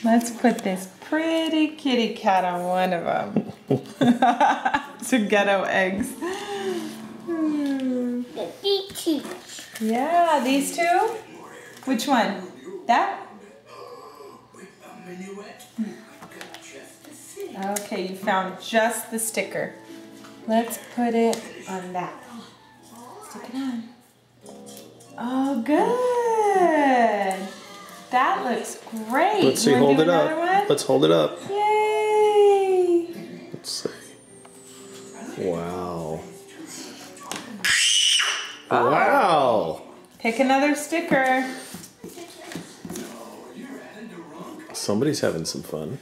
Let's put this pretty kitty cat on one of them. Some ghetto eggs. These two. Yeah, these two? Which one? That? Okay, you found just the sticker. Let's put it on that. Stick it on. Oh, good. That looks great. Let's see, hold it up. Let's hold it up. Yay! Let's see. Wow. Oh. Wow. Pick another sticker. Somebody's having some fun.